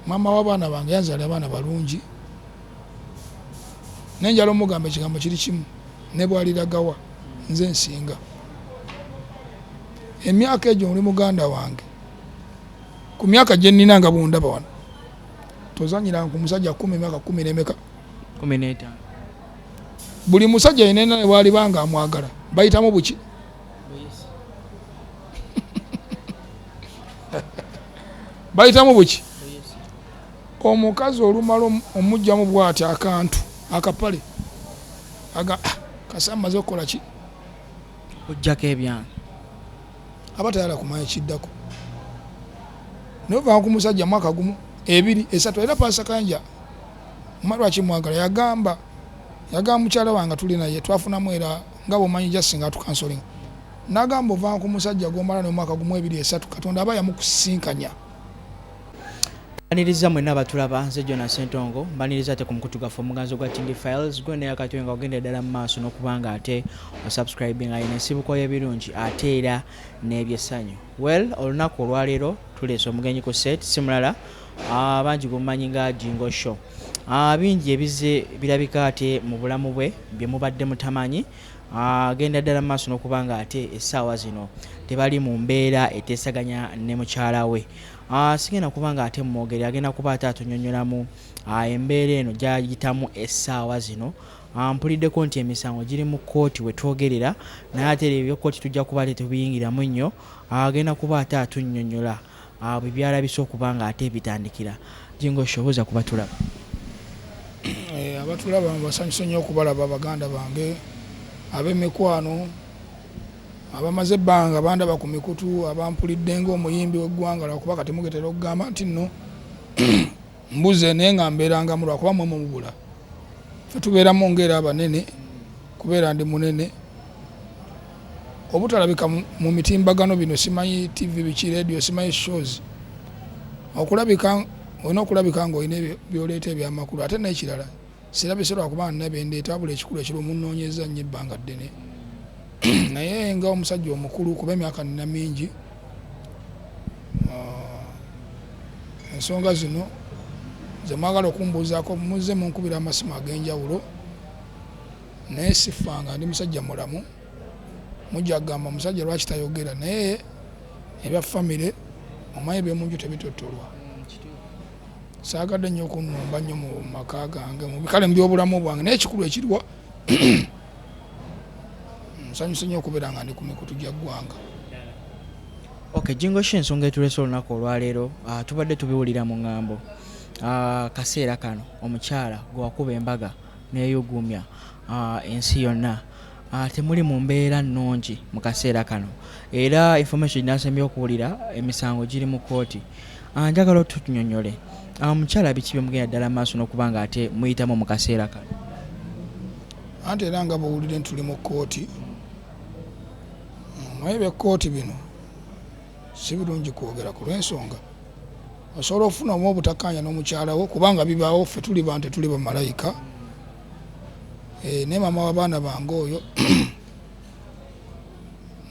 mama w'abaana bange yanzala abaana balungi nenjala omugamba ekigambo kiri kimu ne bwaliragawa nze nsinga emyaka egyo oli muganda wange ku myaka gye nnina nga bundaba wano tozanyiranga ku musajja 10 emyaka 10 n'emeka 15 buli musajja yenna ne bwalibanga amwagala bayitamu buki bayitamu buki omukazi olumala omujjamu bw'ati akantu akapale kasa amaze okukola ki ojjako ebyange aba tayala kumanya kiddako naye ovanga ku musajja mwaka gumu 2 3 era Pastor Kayanja lwaki mwagala yagamba mukyala wange tuli naye twafunamu era nga bwomanyi jasinga tukansolinga nagamba ovanga ku musajja gomala n'omwaka gumu 2 3 Katonda aba yamukusinkanya. Baniriza mwenna abatulaba nze Jonas Sentongo baniriza ate ku mukutu gaffe omuganzo gwa Tindi Files gwonna yakatwe nga ogenda ddala mu maaso n'okubanga ate osubscribing ayina ensibuko y'ebirungi ate era n'ebyessanyu. Well, olunaku olwaleero tuleese omugenyi ku set simulala abangi gumanyi nga Jingo Show. Bingi ebize birabika ate mu bulamu bwe bye mubadde mutamanyi agenda ddala mu maaso n'okubanga ate essaawa zino tebali mu mbeera eteesaganya ne mukyala we. Sigenda kubanga ate mwogeri agenda kuba ate atunyonyolamu embeera eno gyayitamu essaawa zino. Mpuliddeko nti emisango giri mu kkooti we twogerera naye ate ebyo kkooti tujja kuba ate tubiyingiramu nnyo agenda kuba ate atunnyonnyola bwe byalabise okubanga ate bitandikira. Jingo Show oza kuba tulaba. Abatulaba basanyuse nnyo okubalaba baganda bange ab'emikwano abamaze ebbanga bandaba ku mikutu abampulidde ng'omuyimbi w'eggwanga lwakuba kati mugetera okugamba nti nno mbuze naye nga mbeeranga mu lwakuba mwe mubula ffe tubeeramu ng'era abanene kubeera ndi munene obutalabika mu mitimbagano bino simanyi TV biki radio simanyi shows okulabika olina okulabika ng'olina byoleeta ebyamakulu ate n'ekirala sirabise lwakuba nnabendeeta wabula ekikulu ekiro munnoonyeza nnyo ebbanga ddene naye nga omusajja omukulu kuba emyaka nina mingi ensonga zino ze mwagala okumbuuzaako muzze munkubira amasimu ag'enjawulo naye sifanga ndi musajja mulamu mujja kugamba omusajja lwaki tayogera naye ebya famire omanyi ebyomunju tebitottolwa saagadde nnyo okunnumba nnyo mu maka gange mu bikale mu byobulamu bwange naye ekikulu ekiriwa nsanyuse nnyo okubeera nga ndi ku mikutu gya ggwanga. Okay, Jingo Show ensonga etulese olunaku olwaleero tubadde tubiwulira mu ŋŋambo kaseera kano omukyala gwe wakuba embaga neeyugumya ensi yonna temuli mu mbeera nnungi mu kaseera kano era information ginasemye okuwulira emisango giri mu kkooti. Njagala otunyonyole omukyala biki bye mugenda ddala maaso n'okubanga ate muyitamu mu kaseera kano. Anti era nga bwowulire nti tuli mu kkooti naye byekkooti bino si birungi kwogera ku lw'ensonga osobola okufunamu obutakkanya n'omukyala wo kubanga bibaawo ffe tuli bantu tuli bamalayika ne mama w'abaana bange oyo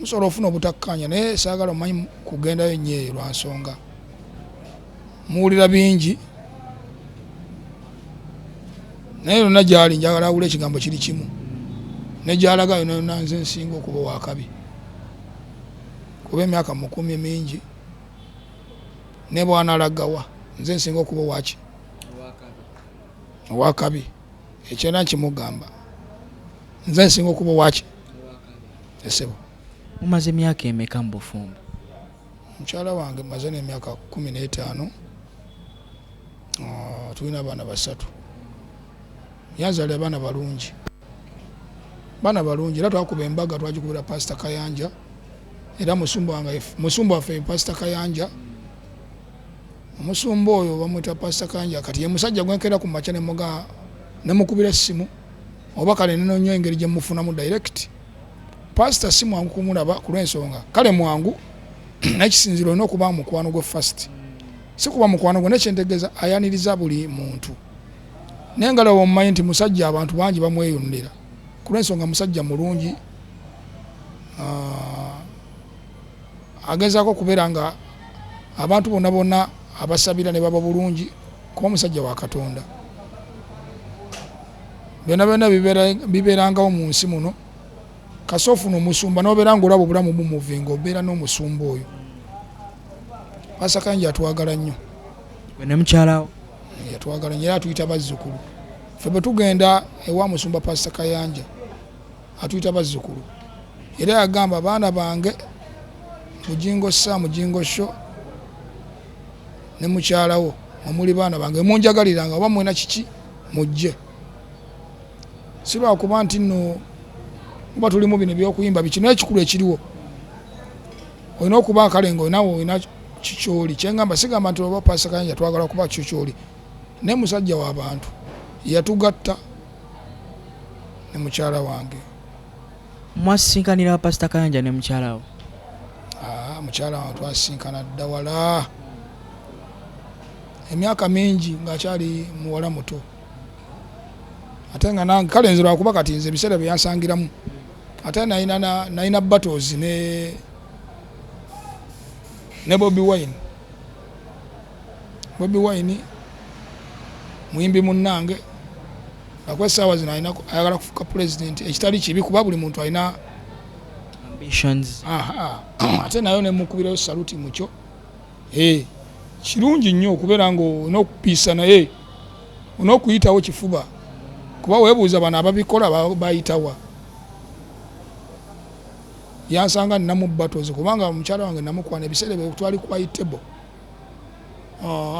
musobola okufuna obutakkanya naye saagala omanyi kugendayo nnyo eyo lwa nsonga muwulira bingi naye yonna gyali njagala awula ekigambo kiri kimu ne gyalaga yonna yonna nze nsinga okuba owakabi kuba emyaka mukumi mingi ne bwanalagawa nze nsinga okuba owaki owakabi ekyona nkimugamba nze nsinga okuba owaki esebo. Mumaze emyaka emeka mu bufumbo? Mukyala wange maze n'emyaka 15 tulina abaana 3 yanzala abaana balungi era twakuba embaga twagikubira Pastor Kayanja era musumba waffe Pastor Kayanja omusumba oyo bamwita Pastor Kayanja kati ye musajja gwenkera ku makya nemukubira essimu oba kale nino nnyo engeri gye mufunamu direct Pastor si mwangu kumulaba ku lw'ensonga kale mwangu n'ekisinziro olina okuba mukwano gwe first si kuba mukwano gwe nekyentegeeza ayaniriza buli muntu naye nga laba omumanyi nti musajja abantu bangi bamweyonera ku lw'ensonga musajja mulungi agezaako okubeera nga abantu bonna abasabira ne baba bulungi kuba musajja wa Katonda. Byonna bibeerangawo mu nsi muno kasoofu n'omusumba n'obeera ng'olaba obulamu bumuvinga obeera n'omusumba oyo. Pastor Kayanja atwagala nnyo. Gwe ne mukyalawo Yatwagala nnyo era atuyita bazzukulu. Ffe bwe tugenda ewa musumba Pastor Kayanja atuyita bazzukulu. Era yagamba abaana bange Mujingo Sa Mujingo Sho ne mukyalawo omuli baana bange munjagaliranga oba mwena kiki mujje. Si lwakuba nti nno kuba tulimu bino ebyokuyimba bikino ekikulu ekiriwo olina okuba akalengo nawe olina kikyoli. Kyengamba sigamba nti oba Pastor Kayanja twagala kuba kikyoli ne musajja w'abantu yatugatta ne mukyala wange. Mwasinkanira Pastor Kayanja ne mukyalawo? Mukyala wange twasinkana dda wala emyaka mingi ng'akyali muwala muto ate nga nange kale nze lwakuba kati nze ebiseera bye yansangiramu ate nalina battles ne Bobi Wine. Bobi Wine muyimbi munnange akwa essaawa zino ayagala kufuuka president ekitali kibi kuba buli muntu alina ambitions. Ate nayo nemukubirayo saluti mukyo. Kirungi nnyo okubeera ng'onokupiisa naye onokuyitawo kifuba kuba weebuuza bano ababikola bayitawa. Yansanga ninamu battles kubanga mukyala wange namukwana ebiseera bye twali ku Aitebo.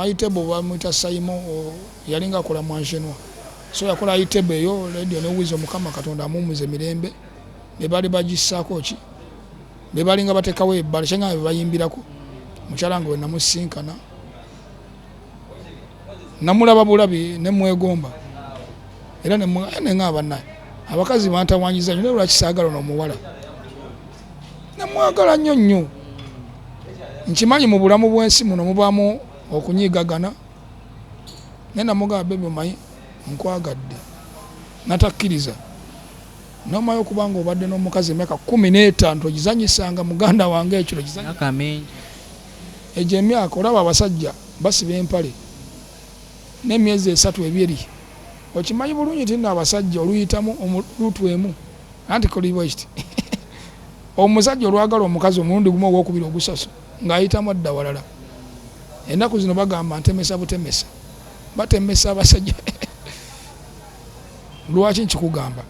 Aitebo bamuyita Saimo yalinga akola mwanshenwa. So yakola Aitebo eyo radio ne Wizo Mukama Katonda amumuze mirembe ne bali bagissaako ki ne balinga batekawo ebbala kyenga bayimbirako. Mukyala wange we namusinkana namulaba bulabi ne mwegomba era ne ngaba naye abakazi bantawanyiza nnyo lwaki saagala n'omuwala namwagala nnyo nnyo. Nkimanyi mu bulamu bw'ensi muno mubaamu okunyiigagana naye namugamba bebe omanyi nkwagadde natakkiriza nomayo okubanga obadde n'omukazi emyaka 15 togizanyisanga muganda wange ekiro egyo emyaka olaba abasajja basiba empale n'emyezi 3 ebyeri okimanyi bulungi nti nno abasajja oluyitamu olutu emu anti kolibwekiti omusajja olwagala omukazi omulundi gumu ogwokubiri ogusaso ng'ayitamu adda walala. Ennaku zino bagamba ntemesa butemesa batemesa abasajja. Lwaki nkikugamba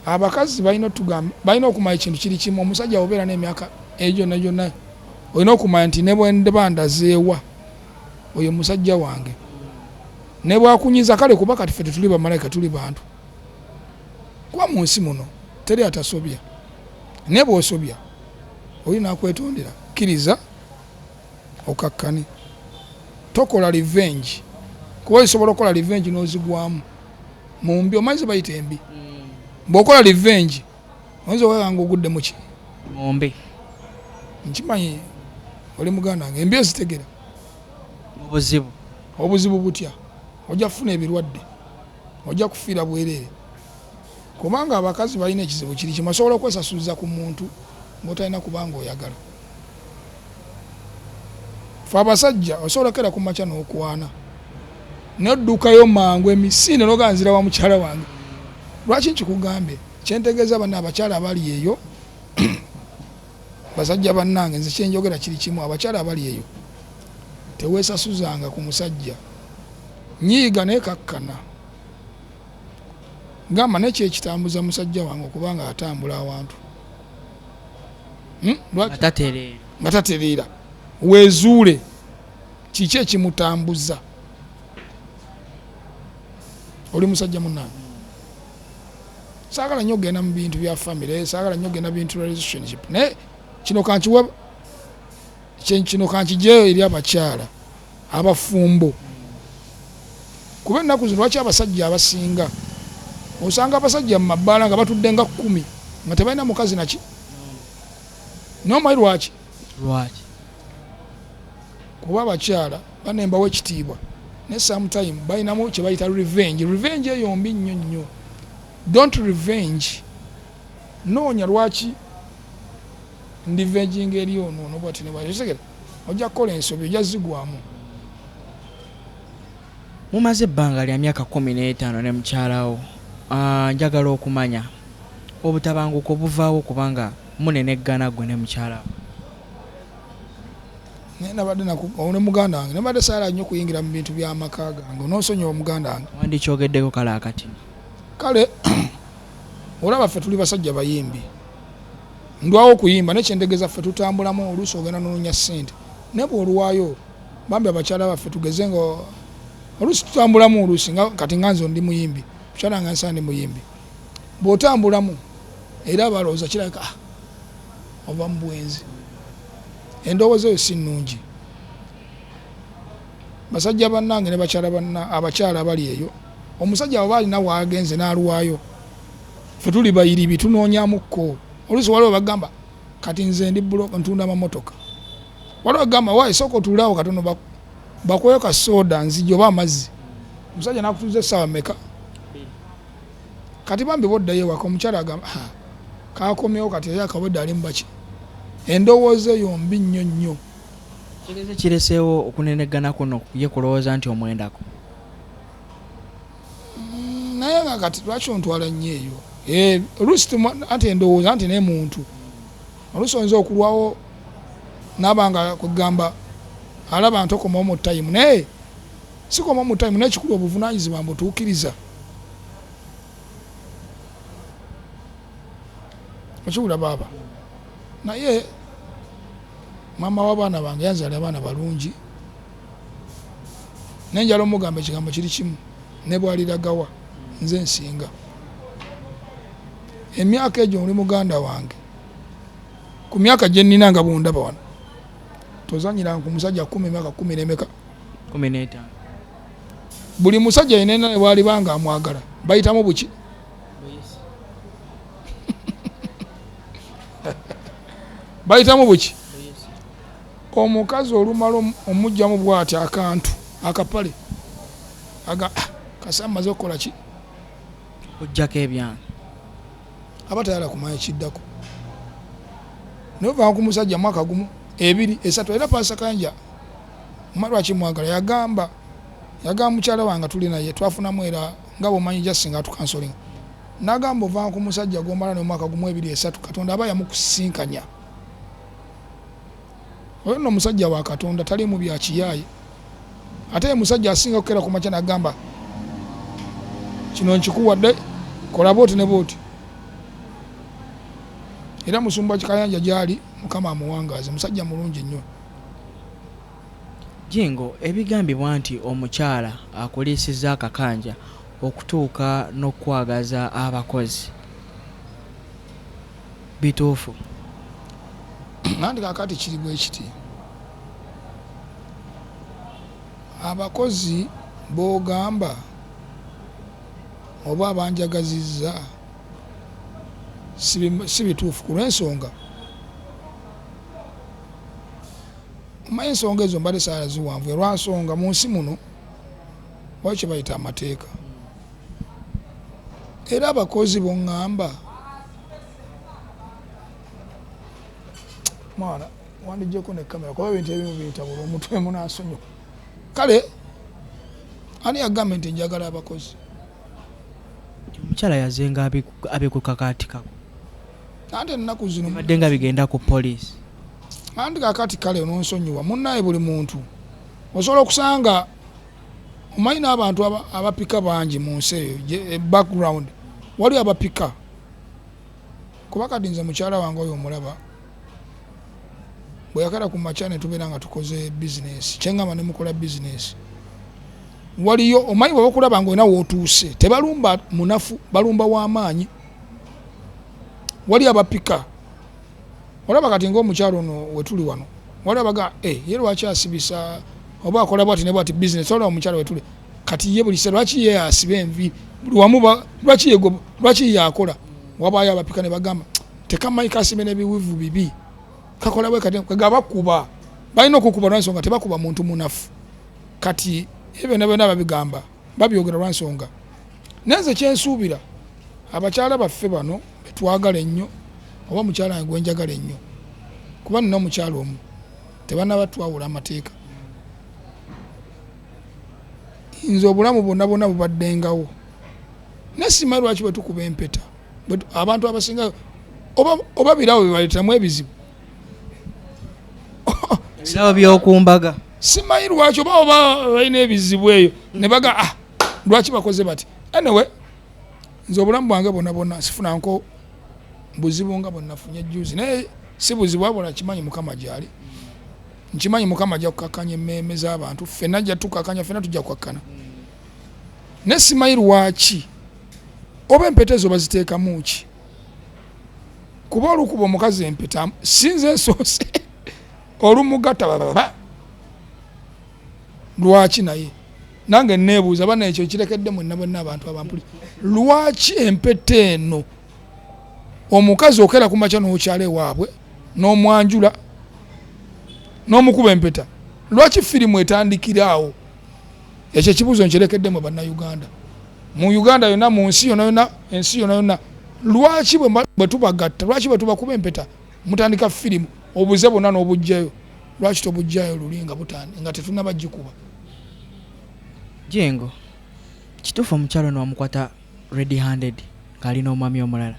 abakazi balina okumanya ekintu kiri kimu. Omusajja obeera n'emyaka egyonna gyonna olina okumanya nti ne bwendabandazeewa oyo musajja wange ne bwakunyiza kale kuba kati ffe tetuli bamalayika tuli bantu kuba mu nsi muno teri atasobya ne bw'osobya olina akwetondera kkiriza okakkane tokola revenge kuba osobola okukola revenge n'ozigwamu mu mbi omanyi bayita embi. Bw'okola revenge oyinza okukanga ogudde mu ki mu mbi. Nkimanyi oli muganda wange embi ezitegera obuzibu butya ojja kufuna ebirwadde ojja kufiira bwereere kubanga abakazi balina ekizibu kiri kimu osobola okwesasuliza ku muntu ng'otalina kubanga oyagala. Fe abasajja osobola kera ku makya n'okwana n'oddukayo mangu emisinde n'oganzira wa mukyala wange. Lwaki nkikugambye kyentegeeza bano abakyala abali eyo basajja bannange nze kyenjogera kiri kimu. Abakyala abali eyo teweesasuzanga ku musajja nyiiga naye kakkana gamba nekyo ekitambuza musajja wange okubanga atambula awantu nga tatereera weezuule kiki ekimutambuza. Oli musajja munnange saagala nnyo ogenda mu bintu bya famire saagala nnyo ogenda bintu relationship naye kino kankijeyo eri abakyala abafumbo kuba ennaku zino lwaki abasajja abasinga osanga abasajja mu mabbaala nga batudde nga 10 nga tebalina mukazi naki nomanyi lwaki kuba abakyala banembawo ekitiibwa ne sometime balinamu kye bayita revenge eyo mbi nnyo nnyo. Don't revenge noonya lwaki ndivenging eri ono bwati ne bwati ojja kukola ensobi ojja zigwamu Mumaze ebbanga lya myaka 15 ne mukyalawo. Njagala okumanya obutabanguko buvaawo kubanga muneneggana gwe ne mukyalawo. Nabadde ne muganda wange nabadde saala nnyo kuyingira mu bintu by'amaka gange onoosonyiwa omuganda wange. Wandikyogeddeko kale akati. Kale olaba ffe tuli basajja bayimbi ndwawo okuyimba nekyendegeeza ffe tutambulamu oluusi ogenda nononya ssente naye bw'oluwaayo bambi abakyala baffe tugeze nga oluusi tutambulamu oluusi nga kati nga nze ndi muyimbi mukyala nga nsa ndi muyimbi bw'otambulamu era balowooza kirabika ova mu bwenzi endowooza eyo si nnungi. Basajja bannange ne abakyala abali eyo omusajja aba alina waagenze n'aluwaayo ffe tuli bayiribi tunoonyamukko oluusi waliwo bagamba kati nze ndi buloka ntunda amamotoka waliwo bagamba waayi sooka otuulaawo katono bakweyo ka soda nzigi oba amazzi omusajja nakutuuza essaawa mmeka kati bambi boddayo ewaka omukyala agamba kakomyewo kati eyo akabodde ali mubaki endowooza eyo mbi nnyo nnyo. Kireze kireseewo okuneneggana kuno ye kulowooza nti omwendako naye nga kati lwaki ontwala nnyo eyo oluusi anti endowooza anti naye muntu oluusi oyinza okulwawo n'abanga kugamba alaba nti okomawo mu tayimu naye sikomawo mu tayimu naye kikulu obuvunaanyizibwa mbutuukiriza okiwula baaba naye maama w'abaana bange yanzaala abaana balungi nenjala omugamba ekigambo kiri kimu ne bwaliragawa nze nsinga emyaka egyo oli muganda wange ku myaka gye nnina nga bwondaba wano tozanyiranga ku musajja 10 emyaka 10 n'emeka 15 buli musajja yenena ne bwalibanga amwagala bayitamu buki bayitamu buki omukazi olumala omugjamu bw'ati akantu akapale kasa amaze okukola ki ojjako ebyange aba tayala kumanya kiddako naye ovanga ku musajja mwaka gumu 2 3 era Paasa Kanja lwaki mwagala yagamba mukyala wange tuli naye twafunamu era nga bwomanyi jasinga tukansolinga nagamba ovanga ku musajja gwomala nomwaka gumu 2 3 Katonda aba yamukusinkanya oyo nno musajja wa Katonda tali mu bya kiyaaye ate musajja asinga okukera ku makya nagamba kino nkikuwadde kola booti ne booti era Musumba Kayanja gyali Mukama amuwangaaze musajja mulungi nnyo. Jingo ebigambibwa nti omukyala akuliisizza akakanja okutuuka n'okwagaza abakozi bituufu nandi kakati kiri bwe kiti abakozi b'ogamba oba abanjagazizza si bituufu ku lw'ensonga omanyi ensonga ezo mbadde saala ziwanvu olwansonga mu nsi muno wali kye bayita amateeka era abakozi b'oŋŋamba mwana wandijjeko ne kamera kuba ebintu ebimu bintabula omutwe munansonyiwa kale ani yagambye nti njagala abakozi omukyala yazenga abikukakatikako ante ennaku zino badde nga bigenda ku poliisi andi kakati kale ononsonyiwa munnaye buli muntu osobola okusanga omanyi n'abantu abapika bangi mu nsi eyo background wali abapika kuba kati nze mukyala wange oyo omulaba bwe yakala ku makya ne tubeera nga tukoze bizinesi kyengamba ne mukola bizinesi waliyo omanyi bwe bakulaba nga olina wootuuse tebalumba munafu balumba w'amaanyi wali abapika olaba kati ng'omukyalo ono wetuli wano wali abaga ye lwaki asibisa oba akola bwati ne bwati bizinesi olaba omukyalo wetuli kati ye buli kiseera lwaki ye asiba envi buli wamu lwaki ye akola wabaayo abapika ne bagamba tekamanyi kasibe n'ebiwivu bibi kakola bwe kati gabakuba balina okukuba lwansonga tebakuba muntu munafu kati ebyo byonna babigamba babyogera lwansonga nenze kyensuubira abakyala baffe bano betwagala ennyo oba mukyala wange gwenjagala ennyo kuba nina omukyala omu tebanaba twawula amateeka nze obulamu bonna bubaddengawo naye simanyi lwaki bwe tukuba empeta abantu abasinga oba birawo byebaletamu ebizibu ebirabo by'okumbaga simanyi lwaki oba balina ebizibu eyo ne baga lwaki bakoze bati anyway nze obulamu bwange bonna sifunanko buzibu nga bwenafunye juzi naye si buzibu wabula kimanyi mukama gyali nkimanyi mukama ajja kukakkanya emmeeme z'abantu ffenna ajja tukakkanya ffenna tujja kukakkana naye simanyi lwaki oba empeta ezo baziteekamu ki kuba olukuba omukazi empeta sinze ensoose olumugatta lwaki naye nange neebuuza bana ekyo kirekedde mwenna bonna abantu abampuli lwaki empeta eno omukazi okera ku makya n'okyala ewaabwe n'omwanjula n'omukuba empeta lwaki firimu etandikiraawo ekyo ekibuuzo nkirekedde mu bannayuganda mu Uganda yonna mu ensi yonna lwaki bwe tubagatta lwaki bwe tubakuba empeta mutandika firimu obuze bonna n'obujjayo lwaki tobujjayo luli nga tetunabagikuba Jengo kituufu omukyalo n'omukwata red handed ng'alina omwami omulala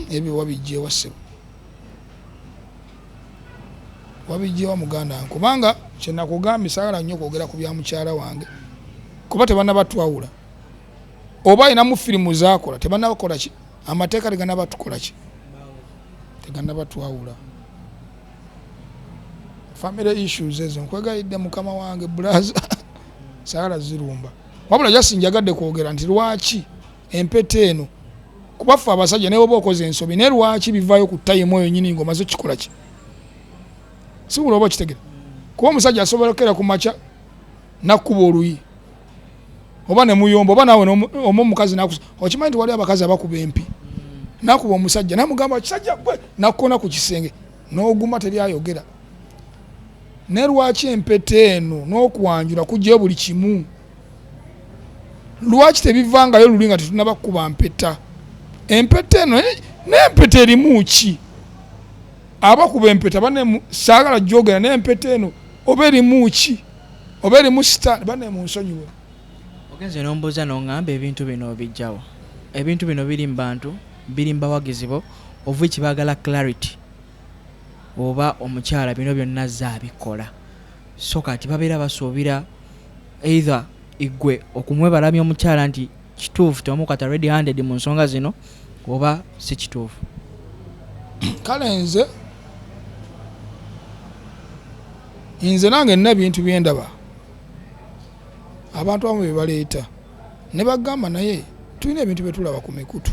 ebyo wabijjeewa ssebo wabijjeewa muganda wange kubanga kyenakugambye saagala nnyo okwogera ku bya mukyala wange kuba tebannabatwawula oba ayinamu firimu zaakola tebannabakola ki amateeka tegannabatukola ki tegannabatwawula family issues ezo nkwegayidde mukama wange braza saagala zirumba wabula jasinjagadde kwogera nti lwaki empeta eno kubaffe abasajja naye oba okoze ensobi naye lwaki bivaayo ku tayimu eyo nyini ng'omaze okikola ki sibula oba okitegera kuba omusajja asobolokera ku makya nakkuba oluyi oba ne muyomba oba naawe omu omukazi nakusa okimanyi nti wali abakazi abakuba empi nakuba omusajja namugamba kisajja gwe nakkona ku kisenge n'oguma teri ayogera naye lwaki empeta eno n'okwanjula kujjayo buli kimu lwaki tebivangayo luli nga tetunabakkuba mpeta empeta eno n'empeta erimu ki abakuba empeta bane saagala gyogera n'empeta eno oba erimu ki oba erimu sitaani bane mu nsonyiwe ogenze n'ombuuza n'oŋŋamba ebintu bino bijjawa ebintu bino biri mu bantu biri mu bawagizi bo ovu ekibaagala clarity oba omukyala bino byonna azze abikola so kati babeera basuubira either igwe okumwebalamya omukyala nti kituufu tewamukwata red handed mu nsonga zino oba si kituufu kale nze nange nina ebintu byendaba abantu abamu bye baleeta ne bagamba naye tulina ebintu bye tulaba ku mikutu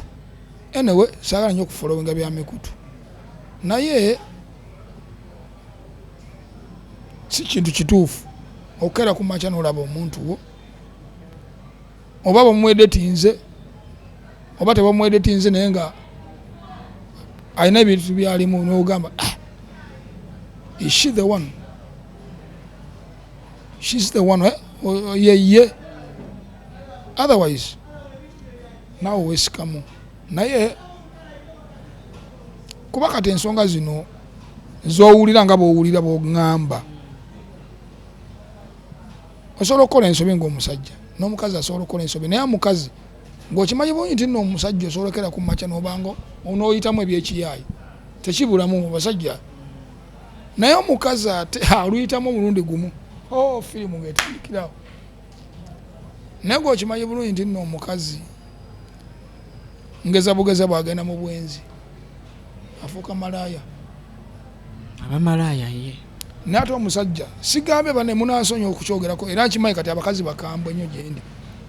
anyway saagala nnyo okufolowinga bya mikutu naye si kintu kituufu okera ku makya n'olaba omuntu wo oba bamwedetinze oba tebamwedetinze naye nga alina ebintu byalimu n'ogamba is she the one she's the one ye otherwise naawe weesikamu naye kuba kati ensonga zino z'owulira nga bw'owulira bw'oŋŋamba osobola okukola ensobi ng'omusajja n'omukazi asobola okukola ensobi naye omukazi ng'okimanyi bulungi nti nno omusajja osolokera ku makya n'obanga n'oyitamu ebyekiyaayi tekibulamu mu basajja naye omukazi ate aluyitamu omulundi gumu firimu ng'etandikirawo naye ng'okimanyi bulungi nti nno omukazi ngeza bugeza bwagenda mu bwenzi afuuka malaaya abamalaaya ye naye ate omusajja sigambye bane munasonyiwa okukyogerako era nkimanyi kati abakazi bakambwe nnyo gyendi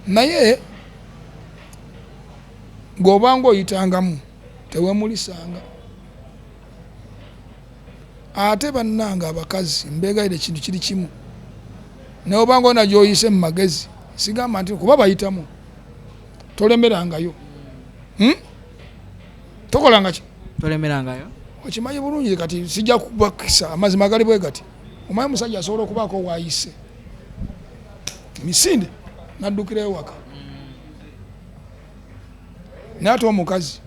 naye ng'obanga oyitangamu teweemulisanga ate bannanga abakazi mbeegayire ekintu kiri kimu naye obanga ona gy'oyise mu magezi sigamba nti kuba bayitamu tolemerangayo tokolanga ki tolemerangayo okimanyi bulungi kati sijja kubakisa amazima gali bwe gati omanyi musajja asobola okubaako waayise misinde naddukira ewaka naye ate omukazi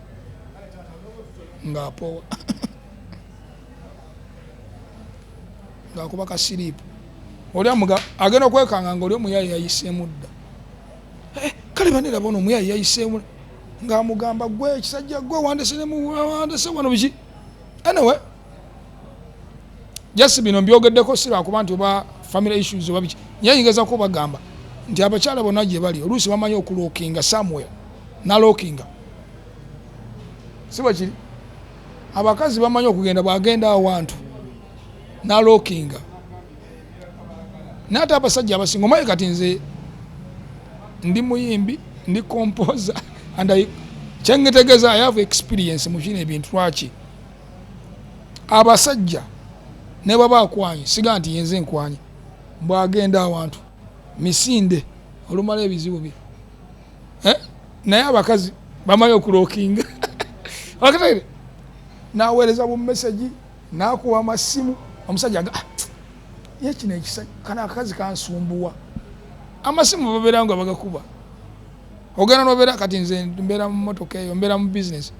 ng'apowa ng'akuba kasiriipu oli amuga agenda okwekanga nga oli omuyayi yayiseemu dda kale banera bona omuyayi yayiseemu ng'amugamba gwe ekisajja gwe wandese wano biki anyway just bino mbyogeddeko si lwakuba nti oba family issues oba biki nyeyingiza kubagamba nti abakyala bonna gye bali oluusi bamanyi okulookinga somewhere nalookinga si bwe kiri abakazi bamanyi okugenda bwagenda awantu nalookinga naate abasajja abasinga omaye kati nze ndi muyimbi ndi composer and kyengetegeza I have experience mu kino ebintu lwaki abasajja ne baba akwanye siga nti yenze nkwanye bwagenda awantu misinde olumala ebizibu bye naye abakazi bamanyi okulookinga akataire naweereza bu message nakuwa amasimu omusajja aga ye kino ekisa kana akazi kansumbuwa amasimu babeera nga bagakuba ogenda nobeera kati nze mbeera mu motoka eyo mbeera mu business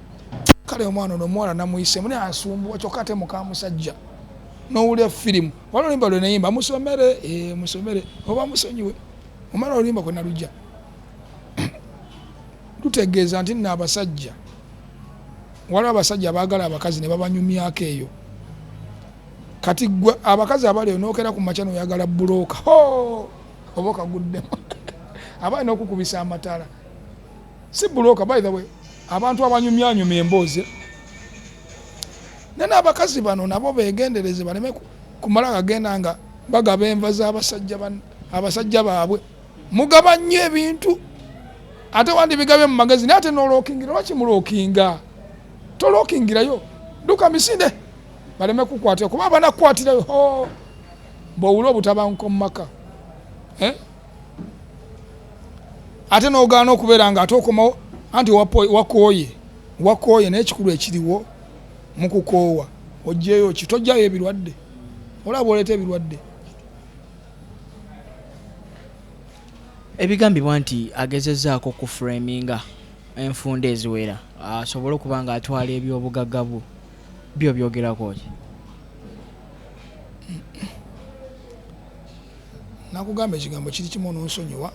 kale omwana ono omuwala namuyisemu naye ansumbuwa kyokka ate muka musajja nowulira firimu wala olimba lwenayimba musomere oba musonyiwe omala olimba kwe nalujja tutegeeza nti nno abasajja waliwo abasajja abaagala abakazi ne babanyumyako eyo kati gwe abakazi abali onookera ku makya noyagala bulooka oba okaguddemu abaali n'okukubisa amatala si bulooka by the way abantu abanyumyanyuma emboozi nene abakazi bano nabo begendereze baleme kumala kagenda nga bagaba enva z'abasajja baabwe mugaba nnyo ebintu ate wandi bigabye mu magazini ate nolookingira lwaki mulookinga tolookingirayo duka misinde baleme kukwatira kuba banakukwatirayo bwowula obutabanguko mu maka ate n'ogaana okubeera nga ate okomawo anti wakooye n'ekikulu ekiriwo mu kukoowa ojjeeyo ki tojjayo ebirwadde olaba oleeta ebirwadde ebigambibwa nti agezezzaako okuframinga enfunda eziwera asobole okuba nga atwala ebyobugagga byo byogerako ki nakugamba ekigambo kiri kimu ononsonyiwa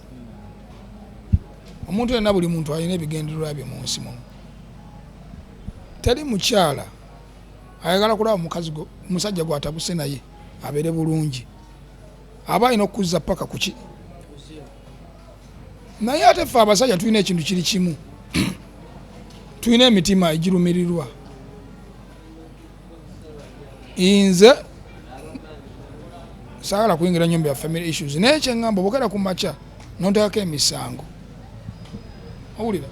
omuntu yenna buli muntu alina ebigendererwa bye mu nsi muno teri mukyala ayagala kulaba musajja gwatabuse naye abeere bulungi aba alina okuzza paka kuki naye ate ffe abasajja tulina ekintu kiri kimu tulina emitima egirumirirwa nze saagala kuyingira nyumba ya family issues naye kyeŋŋamba obogera ku makya nontekako emisango owulira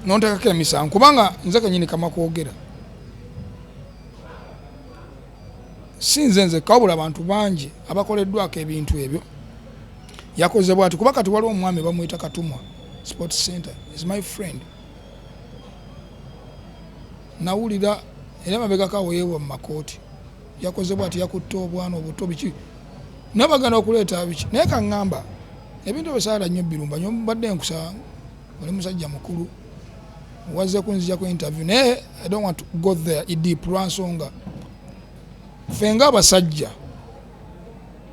nontekako emisango kubanga nze kenyini kama kwogera si nze kawabula abantu bangi abakoleddwako ebintu ebyo yakozebwa ati kuba kati waliwo omwami bamuyita Katumwa Sports Center is my friend nawulira era mabegako aweebwa mu makooti yakozebwa ati yakutte obwana obuto biki naye bagenda okuleeta biki naye kaŋŋamba ebintu bisaala nnyo birumba nyo mbadde nkusa oli musajja mukulu wazze kunzija ku interview naye I don't want to go there deep lwansonga ffe ng'abasajja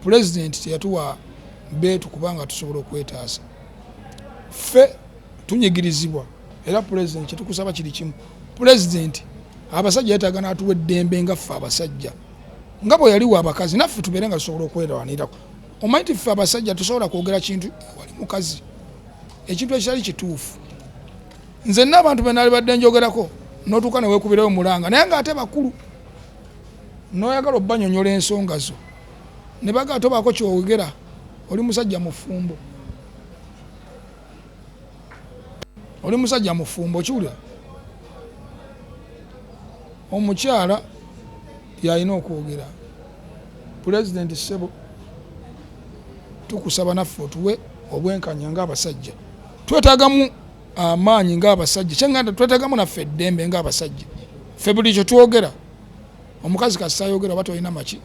pulezidenti teyatuwa beetu kubanga tusobola okwetaasa ffe tunyigirizibwa era pulezidenti kyetukusaba kiri kimu pulezidenti abasajja yetaaga n'atuwa eddembe nga ffe abasajja nga bwe yaliwo abakazi naffe tubeere nga tusobola okwerwanirako omanyi ti ffe abasajja tusobola kwogera kintu wali mukazi ekintu ekitali kituufu nze n'abantu be naali badde njogerako n'otuuka ne weekubirayo mulanga naye ng'ate bakulu n'oyagala obbanyonyola ensonga zo ne bagaa tobaako kyowogera oli musajja mufumbo oli musajja mufumbo kiwulira omukyala yalina okwogera pulezidenti Ssebo tukusaba naffe otuwe obwenkanya ng'abasajja twetaagamu amaanyi ng'abasajja kyenganda twetaagamu naffe eddembe ng'abasajja ffe buli kyo twogera omukazi kasita ayogera oba tolina maki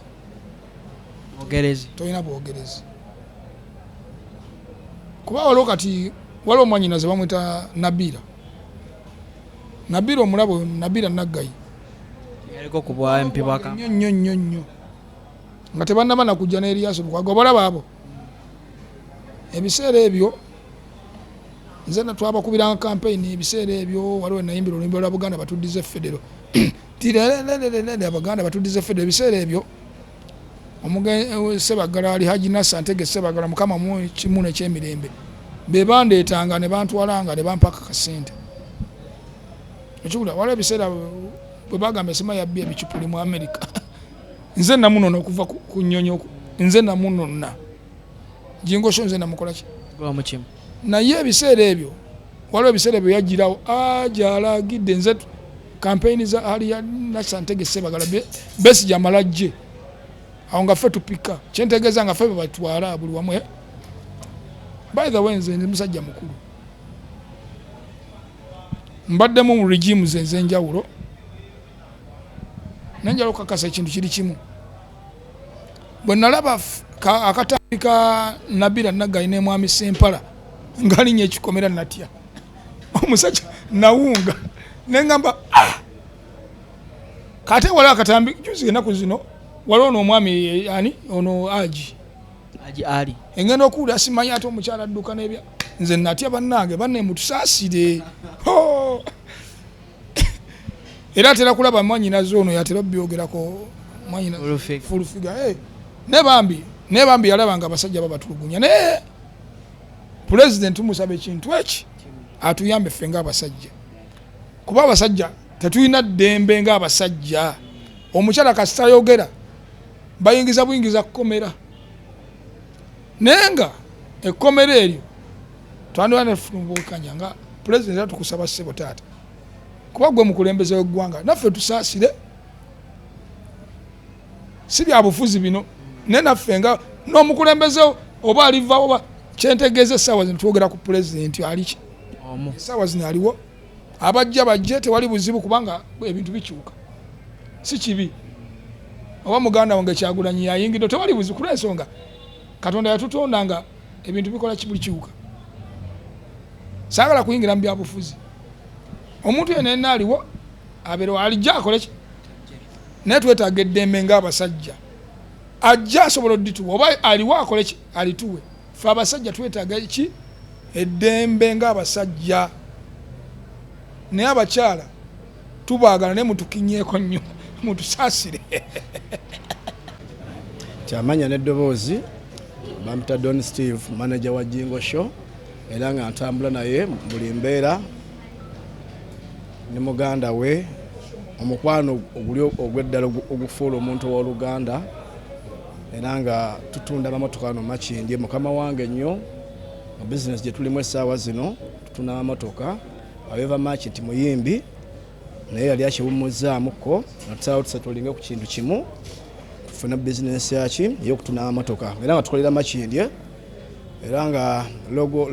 tolina bwogerezi kuba waliwo kati waliwo omwanyinaze bamwita Nabira omulabo Nabira Naggayi yaliko kubwa MP baka nnyo nga tebannaba nakujja ne Erias Lukwago obalaba abo ebiseera ebyo nze twabakubiranga campaign ebiseera ebyo waliwo nayimbira oluyimba lwa Buganda batuddize federo tirelelelelele Abaganda batuddize federo ebiseera ebyo Sebagala ali Haji Nassa Ntege Sebagala mukama mu kimu n'ekyemirembe be bandeetanga ne bantwalanga ne bampaka kasente ekibula waliwo ebiseera bwe bagamba esima yabbi ebicupuli mu America nze namunona okuva ku nnyonyo nze namunona Jingo Show nze namukola ki naye ebiseera ebyo waliwo ebiseera ebyo yagirawo ajalagidde nze campaign za ali ya Nassa Ntege Sebagala Besigye amalajje awo nga ffe tupika kyentegeeza nga ffe batwala buli wamu by the way nze musajja mukulu mbaddemu mu regime ze njawulo nenjala okukakasa ekintu kiri kimu bwe nalaba akatambi ka Nabila Naggayi ne Mwami Sempala ngalinya ekikomera natya omusajja nawunga nengamba kate wala akatambi juzi enaku zino waliwo n'omwami ani ono Aji Ali engenda okuwulira simanyi ate omukyala adduka n'ebya nze natya bannange banne mutusaasire era atera kulaba mwanyinaze ono yatera byogerako mwanyina fulufiga ne bambi yalaba nga abasajja babatulugunya naye pulezidenti tumusabe ekintu eki atuyambe ffe ng'abasajja kuba abasajja tetulina ddembe ng'abasajja omukyala kasitayogera bayingiza buyingiza kukomera naye nga ekkomera eryo twandibwa nefumbukanya nga pulezidenti atukusaba ssebo taata kuba gwe mukulembeze w'eggwanga naffe tusaasire si bya bufuzi bino naye naffe nga n'omukulembeze oba aliva oba kyentegeeza essaawa zino twogera ku pulezidenti aliki essaawa zino aliwo abajja bajje tewali buzibu kubanga ebintu bikyuka si kibi oba muganda wange Kyagulanyi yayingidde tewali buzibu kulensonga Katonda yatutonda nga ebintu bikola buli kiwuka saagala kuyingira mu byabufuzi omuntu yenna aliwo abeera alijja akole ki naye twetaaga eddembe ng'abasajja ajja asobola oddituwa oba aliwo akole ki alituwe ffe abasajja twetaaga ki eddembe ng'abasajja naye abakyala tubaagala naye mutukinyeeko nnyo mutusaasire kyamanya n'eddoboozi bamuta Don Steve manager wa Jingo Show era nga ntambula naye buli mbeera ne muganda we omukwano oguli ogw'eddala ogufuula omuntu ow'oluganda era nga tutunda amamotoka no Makindye mukama wange nnyo mu business gye tulimu essaawa zino tutunda amamotoka aweva Machi nti muyimbi naye yali akiwummuzaamuko natusalawo tusatulinge ku kintu kimu tufuna business yaki ey'okutunda amamotoka era nga tukolera Makindye era nga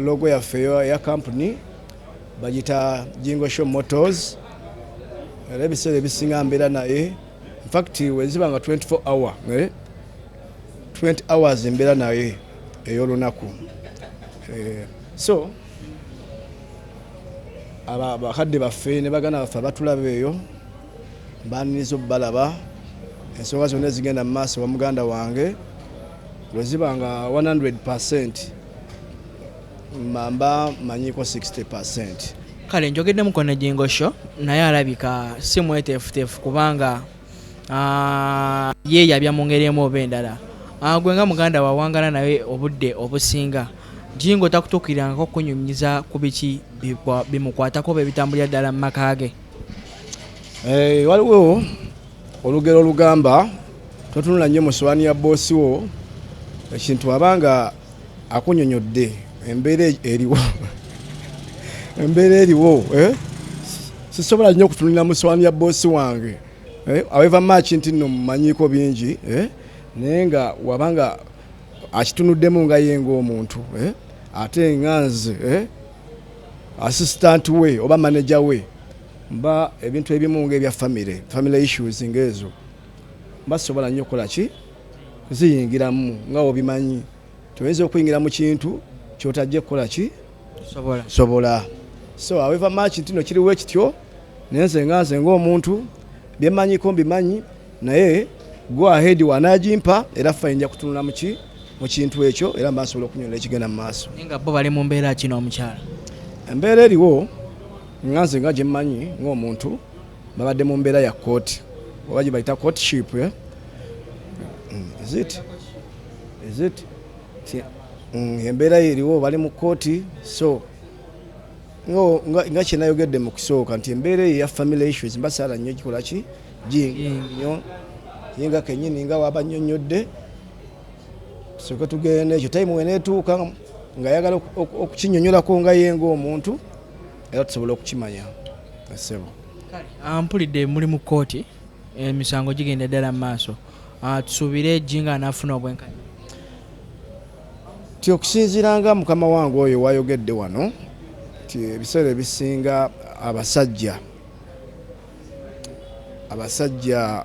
logo yaffe ya company bagita Jingo Show Motors era ebiseera ebisinga mbeera naye in fact weziba nga 24 hour 20 hours mbeera naye ey'olunaku so abakadde baffe ne baganda baffe abatulaba eyo baniriza obbalaba ensonga zonna ezigenda mu maaso wa muganda wange weziba nga 100% mamba manyiko 60%. Kale njogedde mukono Jingo Show naye alabika si mweteefuteefu kubanga ye yabya mu ngeri emu oba endala gwe nga muganda wawangala naye obudde obusinga Jingo takutuukirangako okunyumiza ku biki bimukwatako be bitambulira ddala mu maka ge. Waliwo olugero olugamba totunula nnyo muswani ya boosi wo ekintu abanga akunyonyodde embeera eriwo embeera eriwo sisobola nnyo okutunulira muswani ya boosi wange aweva Machi nti nno mumanyiko bingi naye nga wabanga akitunuddemu nga yenga omuntu ate nganze assistant we oba manager we mba ebintu ebimu nga ebya family issues ngezo basobola nnyo kola ki ziyingiramu nga obimanyi tuweze okuyingira mu kintu kyotajje kola ki sobola so aweva Machi ntino kiriwo ekityo nenze nganze ng'omuntu byemanyiko mbimanyi naye go ahead wanagimpa era fayinja kutunula mu kintu ekyo era mbasobola okunyola ekigenda mu maaso. Nga bo bali mu mbeera kino omukyala. Embeera eriwo nganze nga gyemmanyi ng'omuntu babadde mu mbeera ya kooti oba gye bayita courtship. Is it? Embeera eriwo bali mu kooti so nga kyenayogedde mu kusooka nti embeera eyo ya family issues mbasaala nnyo gikola ki nnyo yenga kenyini nga wabannyonnyodde soke tugende ekyo time weneetuuka nga yagala okukinnyonnyolako nga ye ng'omuntu era tusobola okukimanya asebo. Mpulidde muli mu kooti emisango gigenda ddala mu maaso tusuubire Jinga anaafuna obwenkanya ti okusinziiranga mukama wange oyo wayogedde wano ti ebiseera ebisinga abasajja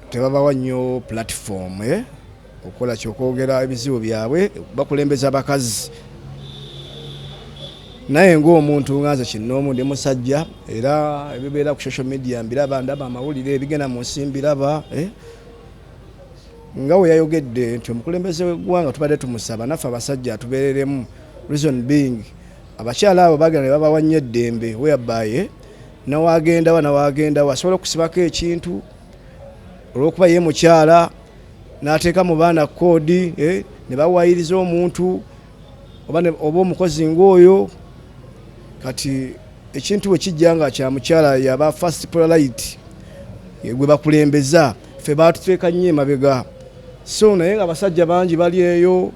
tebabawa nnyo platform okukola kyokwogera ebizibu byabwe bakulembeza abakazi. Naye ng'omuntu nganze kinoomu ndi musajja era ebibeera ku social media mbiraba ndaba amawulire ebigenda mu nsi mbiraba nga we yayogedde nti omukulembeze w'eggwanga tubadde tumusaba naffe abasajja atubeereremu. Reason being abakyala abo bagenda ne babawa nnyo eddembe whereby nawagendawa asobola okusibako ekintu olw'okuba ye mukyala n'ateeka mu baana koodi ne bawayiriza omuntu oba omukozi ng'oyo kati ekintu bwe kijja nga kya mukyala yaba first priority gwe bakulembeza ffe baatuteeka nnyo emabega. So naye nga abasajja bangi bali eyo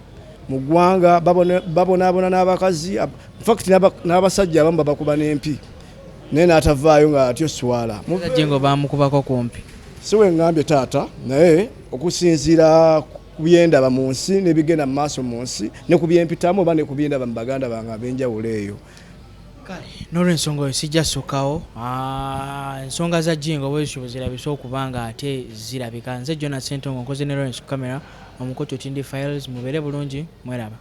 mu ggwanga babonaabona n'abakazi infact n'abasajja abamu babakuba n'empi naye n'atavaayo nga atyo swala Jingo bamukubako kumpi. Si we ngambye taata naye okusinziira ku byendaba mu nsi n'ebigenda mu maaso mu nsi ne ku byempitamu oba ne ku byendaba mu baganda bange ab'enjawulo eyo. N'olw'ensonga oyo sijja ssukawo ensonga za Jingo bwezityo zirabise okuba nga ate zirabika. Nze Jonas Ssentongo nkoze ne Lawrence ku kamera omukoto Tindi Files mubeere bulungi mweraba.